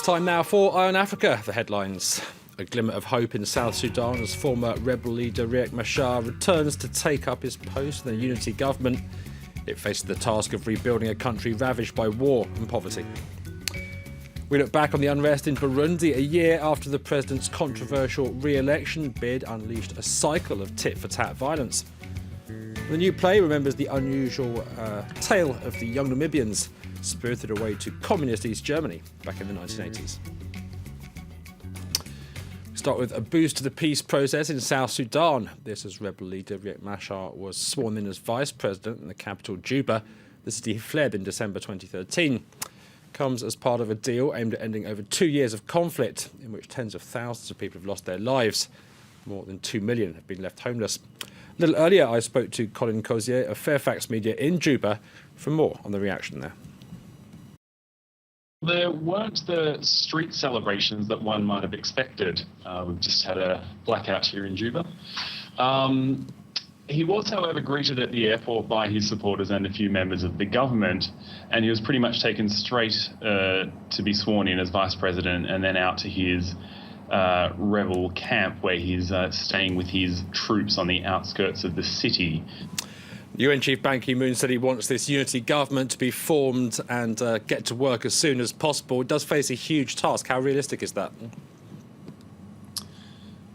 Time now for Eye on Africa, the headlines. A glimmer of hope in South Sudan as former rebel leader Riek Machar returns to take up his post in the unity government. It faces the task of rebuilding a country ravaged by war and poverty. We look back on the unrest in Burundi a year after the president's controversial re-election bid unleashed a cycle of tit-for-tat violence. The new play remembers the unusual tale of the young Namibians spirited away to communist East Germany back in the 1980s. Start with a boost to the peace process in South Sudan. This as rebel leader Riek Machar was sworn in as vice president in the capital Juba, the city he fled in December 2013. Comes as part of a deal aimed at ending over 2 years of conflict in which tens of thousands of people have lost their lives. More than 2 million have been left homeless. A little earlier I spoke to Colin Cozier of Fairfax Media in Juba for more on the reaction there. There weren't the street celebrations that one might have expected. We've just had a blackout here in Juba. He was, however, greeted at the airport by his supporters and a few members of the government, and he was pretty much taken straight to be sworn in as vice president and then out to his rebel camp where he's staying with his troops on the outskirts of the city. UN Chief Ban Ki-moon said he wants this unity government to be formed and get to work as soon as possible. It does face a huge task. How realistic is that?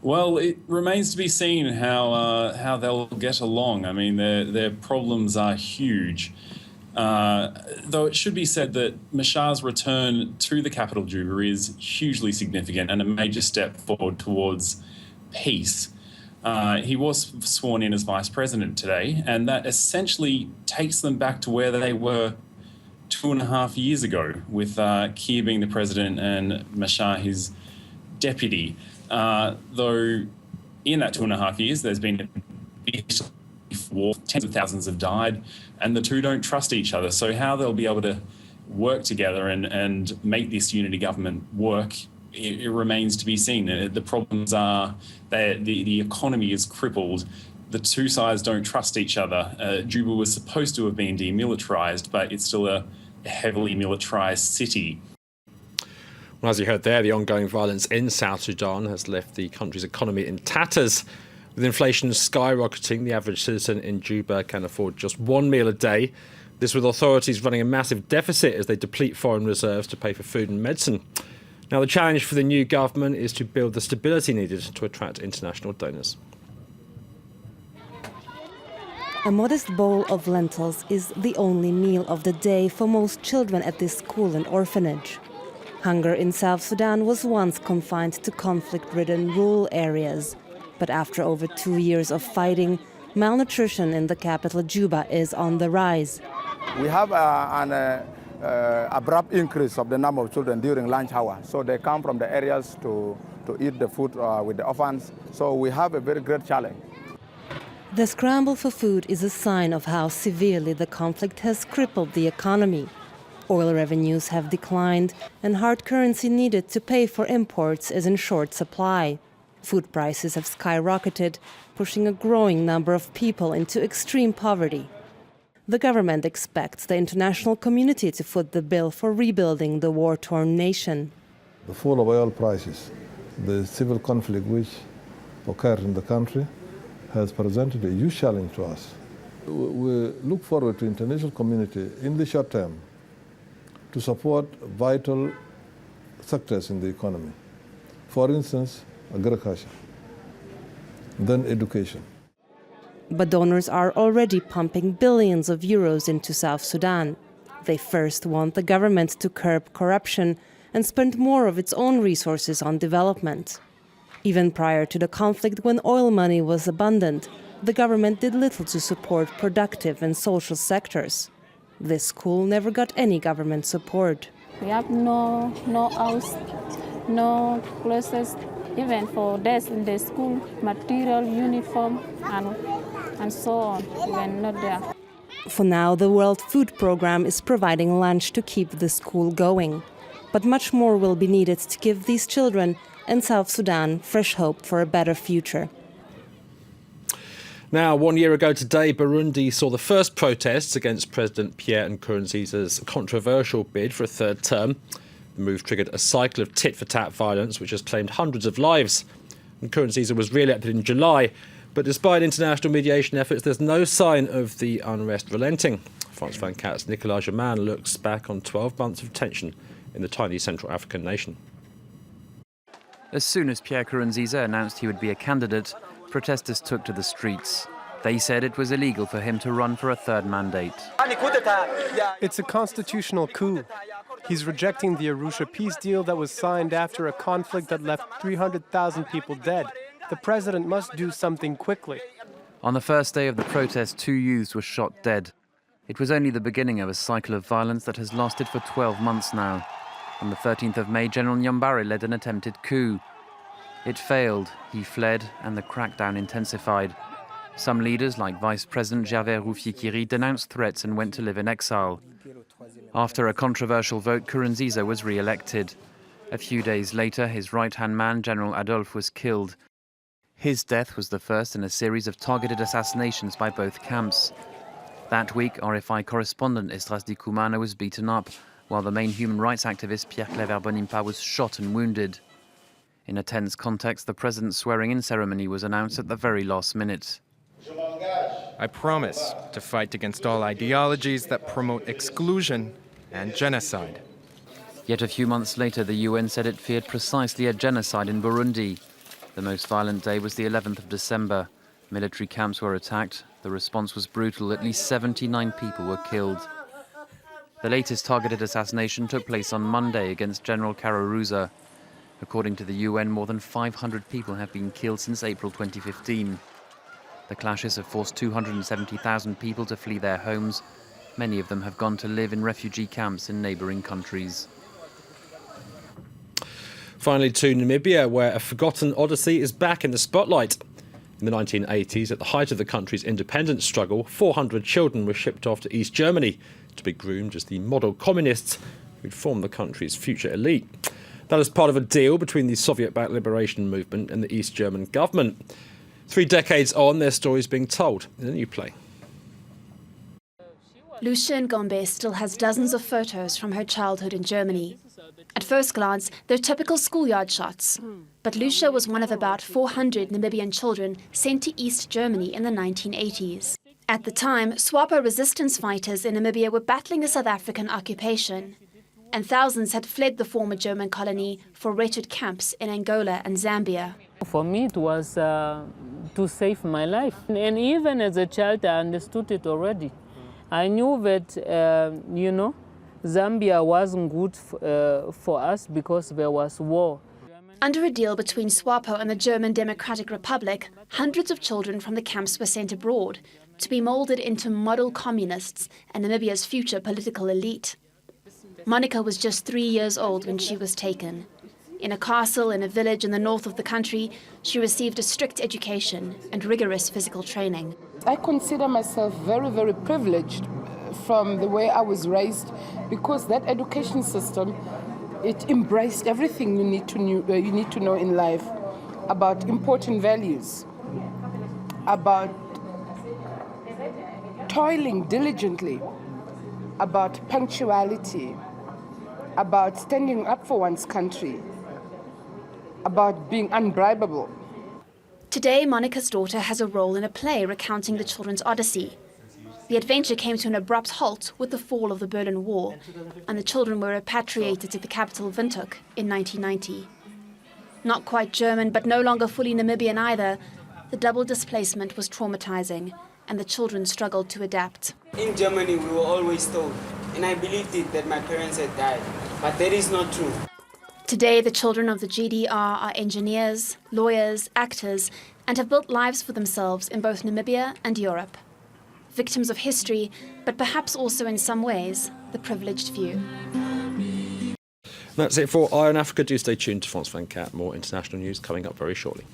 Well, it remains to be seen how they'll get along. I mean, their problems are huge. Though it should be said that Machar's return to the capital Juba is hugely significant and a major step forward towards peace. He was sworn in as vice president today, and that essentially takes them back to where they were 2.5 years ago, with Kiir being the president and Machar his deputy. Though in that 2.5 years, there's been a big war, tens of thousands have died, and the two don't trust each other. So how they'll be able to work together and make this unity government work, it remains to be seen. The problems are that the economy is crippled. The two sides don't trust each other. Juba was supposed to have been demilitarized, but it's still a heavily militarized city. Well, as you heard there, the ongoing violence in South Sudan has left the country's economy in tatters. With inflation skyrocketing, the average citizen in Juba can afford just one meal a day. This with authorities running a massive deficit as they deplete foreign reserves to pay for food and medicine. Now, the challenge for the new government is to build the stability needed to attract international donors. A modest bowl of lentils is the only meal of the day for most children at this school and orphanage. Hunger in South Sudan was once confined to conflict-ridden rural areas. But after over 2 years of fighting, malnutrition in the capital Juba is on the rise. We have an abrupt increase of the number of children during lunch hour. So they come from the areas to eat the food with the orphans. So we have a very great challenge. The scramble for food is a sign of how severely the conflict has crippled the economy. Oil revenues have declined, and hard currency needed to pay for imports is in short supply. Food prices have skyrocketed, pushing a growing number of people into extreme poverty. The government expects the international community to foot the bill for rebuilding the war-torn nation. The fall of oil prices, the civil conflict which occurred in the country has presented a huge challenge to us. We look forward to international community in the short term to support vital sectors in the economy. For instance, agriculture, then education. But donors are already pumping billions of euros into South Sudan. They first want the government to curb corruption and spend more of its own resources on development. Even prior to the conflict, when oil money was abundant, the government did little to support productive and social sectors. This school never got any government support. We have no house, no clothes, even for desks in the school, material, uniform, and so on. We are not there. For now, the World Food Programme is providing lunch to keep the school going. But much more will be needed to give these children and South Sudan fresh hope for a better future. Now, 1 year ago today, Burundi saw the first protests against President Pierre Nkurunziza's controversial bid for a third term. The move triggered a cycle of tit-for-tat violence, which has claimed hundreds of lives. Nkurunziza was re-elected in July, but despite international mediation efforts, there's no sign of the unrest relenting. France 24's Nicolas Germain looks back on 12 months of tension in the tiny Central African nation. As soon as Pierre Nkurunziza announced he would be a candidate, protesters took to the streets. They said it was illegal for him to run for a third mandate. It's a constitutional coup. He's rejecting the Arusha peace deal that was signed after a conflict that left 300,000 people dead. The president must do something quickly. On the first day of the protest, 2 youths were shot dead. It was only the beginning of a cycle of violence that has lasted for 12 months now. On the 13th of May, General Nyambare led an attempted coup. It failed, he fled, and the crackdown intensified. Some leaders, like Vice President Gervais Rufyikiri, denounced threats and went to live in exile. After a controversial vote, Nkurunziza was re-elected. A few days later, his right-hand man, General Adolphe, was killed. His death was the first in a series of targeted assassinations by both camps. That week, RFI correspondent Esdras Dikumana was beaten up, while the main human rights activist Pierre-Claver Bonimpa was shot and wounded. In a tense context, the president's swearing-in ceremony was announced at the very last minute. I promise to fight against all ideologies that promote exclusion and genocide. Yet a few months later, the UN said it feared precisely a genocide in Burundi. The most violent day was the 11th of December. Military camps were attacked. The response was brutal. At least 79 people were killed. The latest targeted assassination took place on Monday against General Kararuza. According to the UN, more than 500 people have been killed since April 2015. The clashes have forced 270,000 people to flee their homes. Many of them have gone to live in refugee camps in neighbouring countries. Finally to Namibia, where a forgotten odyssey is back in the spotlight. In the 1980s, at the height of the country's independence struggle, 400 children were shipped off to East Germany to be groomed as the model communists who'd form the country's future elite. That is part of a deal between the Soviet-backed liberation movement and the East German government. 3 decades on, their story is being told in a new play. Lucia Ngombe still has dozens of photos from her childhood in Germany. At first glance, they're typical schoolyard shots. But Lucia was one of about 400 Namibian children sent to East Germany in the 1980s. At the time, SWAPO resistance fighters in Namibia were battling the South African occupation. And thousands had fled the former German colony for wretched camps in Angola and Zambia. For me, it was to save my life. And even as a child, I understood it already. I knew that, Zambia wasn't good for us because there was war. Under a deal between SWAPO and the German Democratic Republic, hundreds of children from the camps were sent abroad to be molded into model communists and Namibia's future political elite. Monica was just 3 years old when she was taken. In a castle in a village in the north of the country, she received a strict education and rigorous physical training. I consider myself very, very privileged from the way I was raised, because that education system, it embraced everything you need to know in life about important values, about toiling diligently, about punctuality, about standing up for one's country, about being unbribable. Today, Monica's daughter has a role in a play recounting the children's odyssey. The adventure came to an abrupt halt with the fall of the Berlin Wall, and the children were repatriated to the capital Windhoek in 1990. Not quite German, but no longer fully Namibian either, the double displacement was traumatizing, and the children struggled to adapt. In Germany, we were always told, and I believed it, that my parents had died, but that is not true. Today, the children of the GDR are engineers, lawyers, actors, and have built lives for themselves in both Namibia and Europe. Victims of history, but perhaps also in some ways, the privileged few. That's it for Eye on Africa. Do stay tuned to France 24. More international news coming up very shortly.